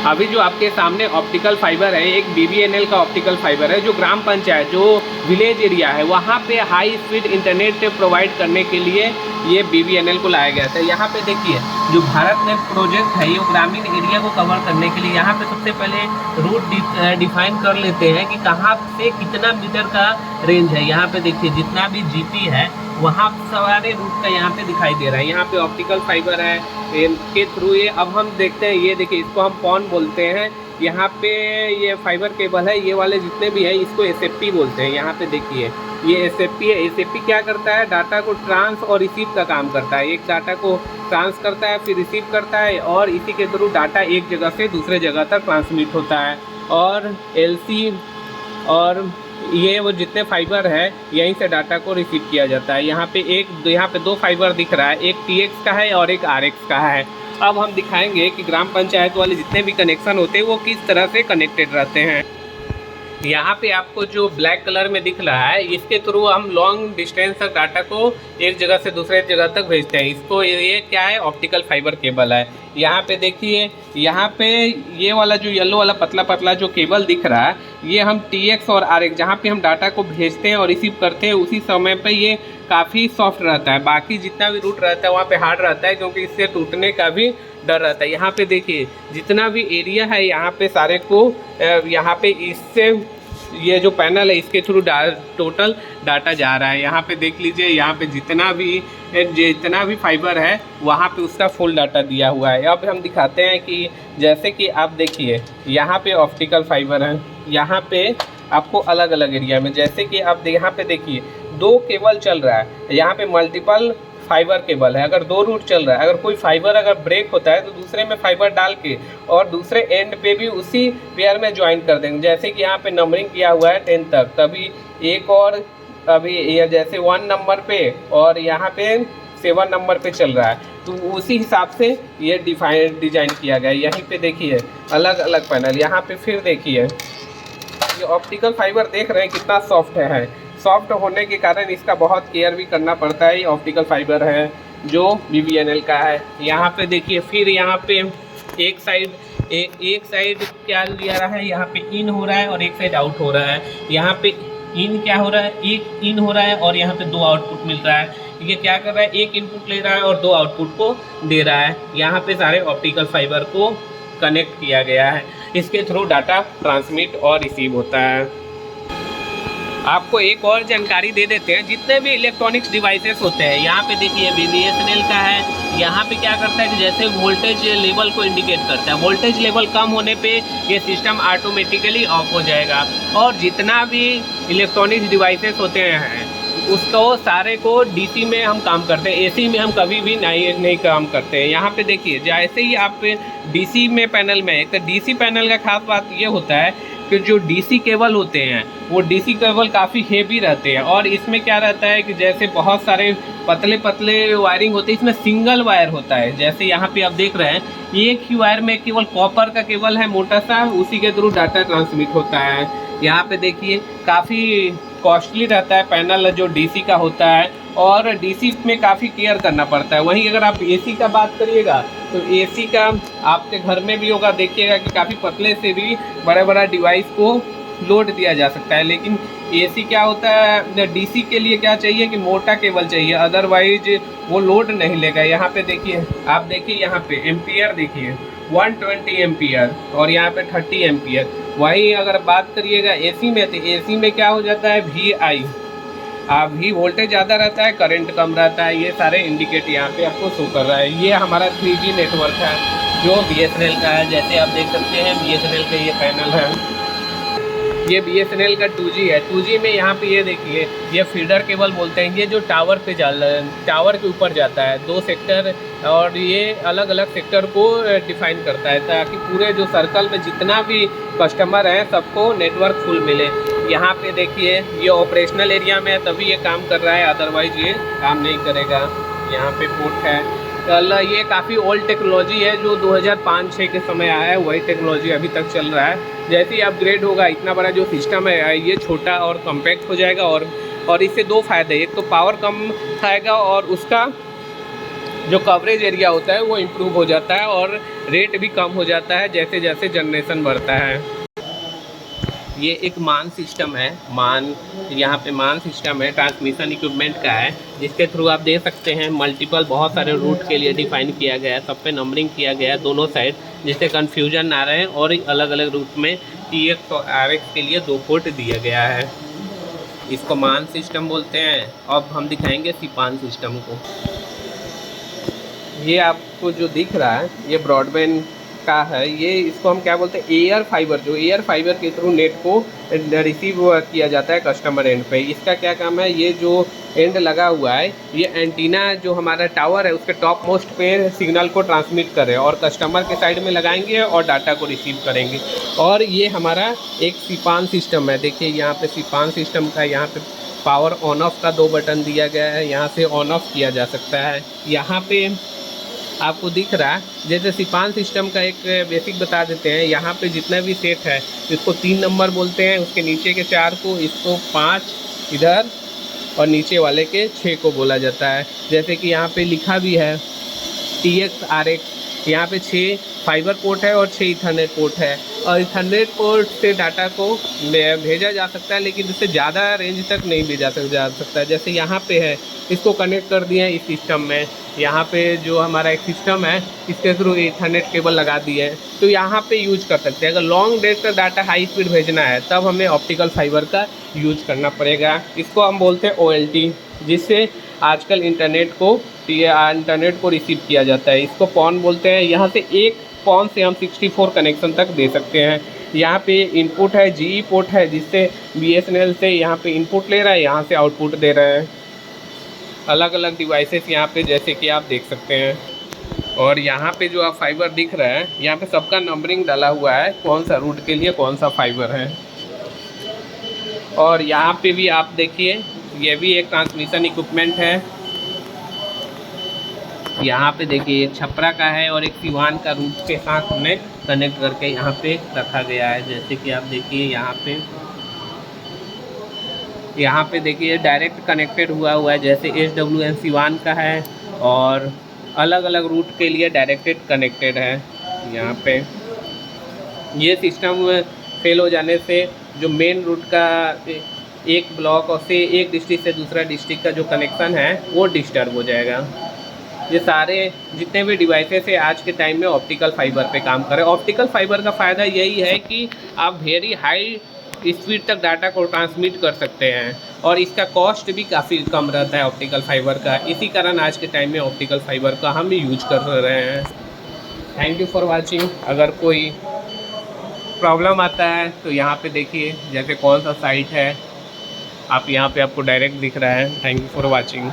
अभी जो आपके सामने ऑप्टिकल फाइबर है, एक BBNL का ऑप्टिकल फाइबर है जो ग्राम पंचायत, जो विलेज एरिया है, वहाँ पे हाई स्पीड इंटरनेट प्रोवाइड करने के लिए ये BBNL को लाया गया था। यहाँ पे देखिए जो भारत नेट प्रोजेक्ट है, ये ग्रामीण एरिया को कवर करने के लिए यहाँ पे सबसे पहले रूट डिफाइन कर लेते हैं कि कहाँ से कितना मीटर का रेंज है। यहाँ पे देखिए जितना भी GP है वहाँ सारे रूट का यहाँ पे दिखाई दे रहा है। यहाँ पे ऑप्टिकल फाइबर है के थ्रू ये, अब हम देखते हैं, ये देखिए इसको हम पॉन बोलते हैं। यहाँ पे ये फाइबर केबल है, ये वाले जितने भी है इसको SFP बोलते हैं। यहाँ पे देखिए ये SFP है। SFP क्या करता है, डाटा को ट्रांस और रिसीव का काम करता है। एक डाटा को ट्रांस करता है, फिर रिसीव करता है, और इसी के थ्रू डाटा एक जगह से दूसरे जगह तक ट्रांसमिट होता है। और LC और ये वो जितने फाइबर है यहीं से डाटा को रिसीव किया जाता है। यहाँ पे दो फाइबर दिख रहा है, एक TX का है और एक RX का है। अब हम दिखाएंगे कि ग्राम पंचायत वाले जितने भी कनेक्शन होते हैं वो किस तरह से कनेक्टेड रहते हैं। यहाँ पे आपको जो ब्लैक कलर में दिख रहा है, इसके थ्रू हम लॉन्ग डिस्टेंस तक डाटा को एक जगह से दूसरे जगह तक भेजते हैं। इसको ये क्या है, ऑप्टिकल फाइबर केबल है। यहाँ पे देखिए, यहाँ पे ये वाला जो येलो वाला पतला पतला जो केबल दिख रहा है, ये हम TX और RX जहाँ पे हम डाटा को भेजते हैं और रिसीव करते हैं, उसी समय पे ये काफ़ी सॉफ्ट रहता है। बाकी जितना भी रूट रहता है वहाँ पे हार्ड रहता है, क्योंकि इससे टूटने का भी डर रहता है। यहाँ पे देखिए जितना भी एरिया है यहाँ पे सारे को यहाँ पे इससे ये जो पैनल है इसके थ्रू टोटल डाटा जा रहा है। यहाँ पे देख लीजिए, यहाँ पे जितना भी फाइबर है वहाँ पे उसका फुल डाटा दिया हुआ है। अब हम दिखाते हैं कि जैसे कि आप देखिए यहाँ पे ऑप्टिकल फाइबर है, यहाँ पे आपको अलग अलग एरिया में, जैसे कि आप यहाँ पे देखिए 2 केबल चल रहा है। यहाँ पे मल्टीपल फाइबर केबल है। अगर 2 रूट चल रहा है, अगर कोई फाइबर अगर ब्रेक होता है तो दूसरे में फाइबर डाल के और दूसरे एंड पे भी उसी पेयर में ज्वाइन कर देंगे। जैसे कि यहाँ पे नंबरिंग किया हुआ है 10 तक, तभी एक और अभी ये जैसे 1 नंबर पे और यहाँ पे 7 नंबर पे चल रहा है, तो उसी हिसाब से ये डिजाइन किया गया है। यहीं पे देखिए अलग अलग पैनल। यहाँ पे फिर देखिए ये ऑप्टिकल फाइबर देख रहे हैं कितना सॉफ्ट है। सॉफ्ट होने के कारण इसका बहुत केयर भी करना पड़ता है। ये ऑप्टिकल फाइबर है जो BBNL का है। यहाँ पे देखिए फिर यहाँ पे एक साइड क्या दिया रहा है, यहाँ पे इन हो रहा है और एक साइड आउट हो रहा है। यहाँ पे इन क्या हो रहा है, एक इन हो रहा है और यहाँ पे 2 आउटपुट मिल रहा है। ये क्या कर रहा है, एक इनपुट ले रहा है और 2 आउटपुट को दे रहा है। यहाँ पे सारे ऑप्टिकल फाइबर को कनेक्ट किया गया है, इसके थ्रू डाटा ट्रांसमिट और रिसीव होता है। आपको एक और जानकारी दे देते हैं, जितने भी इलेक्ट्रॉनिक्स डिवाइसेस होते हैं, यहाँ पे देखिए BSNL का है। यहाँ पे क्या करता है कि जैसे वोल्टेज लेवल को इंडिकेट करता है, वोल्टेज लेवल कम होने पे ये सिस्टम ऑटोमेटिकली ऑफ हो जाएगा। और जितना भी इलेक्ट्रॉनिक्स डिवाइसेस होते हैं उसको सारे को DC में हम काम करते हैं, AC में हम कभी भी नहीं काम करते हैं। यहाँ पे देखिए जैसे ही आप DC में पैनल में, तो DC पैनल का खास बात ये होता है कि जो DC केबल होते हैं वो DC केबल काफ़ी हेवी रहते हैं। और इसमें क्या रहता है कि जैसे बहुत सारे पतले पतले वायरिंग होते हैं, इसमें सिंगल वायर होता है। जैसे यहाँ पे आप देख रहे हैं एक ही वायर में केवल कॉपर का केबल है मोटा सा, उसी के थ्रू डाटा ट्रांसमिट होता है। यहाँ पे देखिए काफ़ी कॉस्टली रहता है पैनल जो DC का होता है, और DC में काफ़ी केयर करना पड़ता है। वहीं अगर आप AC का बात करिएगा तो AC का आपके घर में भी होगा, देखिएगा कि काफ़ी पतले से भी बड़ा डिवाइस को लोड दिया जा सकता है। लेकिन AC क्या होता है, DC के लिए क्या चाहिए कि मोटा केबल चाहिए, अदरवाइज वो लोड नहीं लेगा। यहाँ पे देखिए, आप देखिए यहाँ पे एम्पियर देखिए 120 एम्पियर और यहाँ पे 30 एम्पियर। वहीं अगर बात करिएगा AC में, तो AC में क्या हो जाता है VI, भी वोल्टेज ज़्यादा रहता है, करंट कम रहता है। ये सारे इंडिकेट यहाँ पे आपको शो कर रहा है। ये हमारा 3G नेटवर्क है जो BSNL का है। जैसे आप देख सकते हैं BSNL का ये पैनल है, ये BSNL का 2G है। 2G में यहाँ पे ये देखिए ये फीडर केबल बोलते हैं, ये जो टावर पे टावर के ऊपर जाता है 2 सेक्टर, और ये अलग अलग सेक्टर को डिफाइन करता है ताकि पूरे जो सर्कल में जितना भी कस्टमर हैं सबको नेटवर्क फुल मिले। यहाँ पे देखिए ये ऑपरेशनल एरिया में है तभी ये काम कर रहा है, अदरवाइज ये काम नहीं करेगा। यहाँ पे पोर्ट है। ये काफ़ी ओल्ड टेक्नोलॉजी है जो 2005-06 के समय आया है, वही टेक्नोलॉजी अभी तक चल रहा है। जैसे ही अपग्रेड होगा इतना बड़ा जो सिस्टम है ये छोटा और कॉम्पैक्ट हो जाएगा, और इससे 2 फ़ायदे, एक तो पावर कम खाएगा और उसका जो कवरेज एरिया होता है वो इम्प्रूव हो जाता है और रेट भी कम हो जाता है जैसे जैसे जनरेशन बढ़ता है। ये एक मान सिस्टम है, यहाँ पे मान सिस्टम है, ट्रांसमिशन इक्विपमेंट का है, जिसके थ्रू आप देख सकते हैं मल्टीपल बहुत सारे रूट के लिए डिफाइन किया गया है, सब पे नंबरिंग किया गया है दोनों साइड, जिससे कन्फ्यूजन ना रहे। और अलग अलग रूट में TX और RX के लिए 2 पोर्ट दिया गया है। इसको मान सिस्टम बोलते हैं। अब हम दिखाएंगे सीपान सिस्टम को। ये आपको जो दिख रहा है ये ब्रॉडबैंड का है। ये इसको हम क्या बोलते हैं, एयर फाइबर, जो एयर फाइबर के थ्रू नेट को रिसीव किया जाता है कस्टमर एंड पे। इसका क्या काम है, ये जो एंड लगा हुआ है ये एंटीना जो हमारा टावर है उसके टॉप मोस्ट पे सिग्नल को ट्रांसमिट करे और कस्टमर के साइड में लगाएंगे और डाटा को रिसीव करेंगे। और ये हमारा एक सीपान सिस्टम है। देखिए यहाँ पे सीपान सिस्टम का यहाँ पे पावर ऑन ऑफ का 2 बटन दिया गया है, यहाँ से ऑन ऑफ किया जा सकता है। यहाँ पे आपको दिख रहा है, जैसे सीपान सिस्टम का एक बेसिक बता देते हैं। यहाँ पे जितना भी सेट है इसको 3 नंबर बोलते हैं, उसके नीचे के 4 को, इसको 5 इधर और नीचे वाले के 6 को बोला जाता है। जैसे कि यहाँ पे लिखा भी है TX RX, यहाँ पे 6 फाइबर पोर्ट है और 6 ईथरनेट पोर्ट है। और ईथरनेट पोर्ट से डाटा को भेजा जा सकता है, लेकिन इससे ज़्यादा रेंज तक नहीं भेजा जा सकता है। जैसे यहाँ पे है, इसको कनेक्ट कर दिए हैं इस सिस्टम में। यहाँ पे जो हमारा एक सिस्टम है इसके थ्रू ईथरनेट केबल लगा दिए है, तो यहाँ पे यूज कर सकते हैं। अगर लॉन्ग रेंज का डाटा हाई स्पीड भेजना है तब हमें ऑप्टिकल फाइबर का यूज करना पड़ेगा। इसको हम बोलते हैं OLT, जिससे आजकल इंटरनेट को रिसीव किया जाता है। इसको पॉन बोलते हैं। यहाँ से एक पॉन से हम 64 कनेक्शन तक दे सकते हैं। यहाँ पे इनपुट है, GE पोर्ट है, जिससे BSNL से यहाँ पे इनपुट ले रहा है, यहाँ से आउटपुट दे रहा है। अलग अलग डिवाइसेस यहाँ पे जैसे कि आप देख सकते हैं। और यहाँ पे जो आप फाइबर दिख रहा है, यहाँ पे सबका नंबरिंग डाला हुआ है, कौन सा रूट के लिए कौन सा फाइबर है। और यहाँ पे भी आप देखिए, ये भी एक ट्रांसमिशन इक्विपमेंट है। यहाँ पे देखिए एक छपरा का है और एक सिवान का रूट के साथ हमने कनेक्ट करके यहाँ पे रखा गया है। जैसे कि आप देखिए यहाँ पे देखिए डायरेक्ट कनेक्टेड हुआ है, जैसे SWN सिवान का है और अलग अलग रूट के लिए डायरेक्टेड कनेक्टेड है। यहाँ पे ये सिस्टम फेल हो जाने से जो मेन रूट का एक ब्लॉक और से एक डिस्ट्रिक्ट से दूसरा डिस्ट्रिक्ट का जो कनेक्शन है वो डिस्टर्ब हो जाएगा। ये सारे जितने भी डिवाइसेस है आज के टाइम में ऑप्टिकल फाइबर पे काम करें। ऑप्टिकल फाइबर का फ़ायदा यही है कि आप वेरी हाई स्पीड तक डाटा को ट्रांसमिट कर सकते हैं और इसका कॉस्ट भी काफ़ी कम रहता है ऑप्टिकल फाइबर का। इसी कारण आज के टाइम में ऑप्टिकल फाइबर का हम यूज कर रहे हैं। Thank you for watching. अगर कोई प्रॉब्लम आता है तो यहाँ पे देखिए जैसे कौन सा साइट है, आप यहाँ पे आपको डायरेक्ट दिख रहा है। Thank you for watching.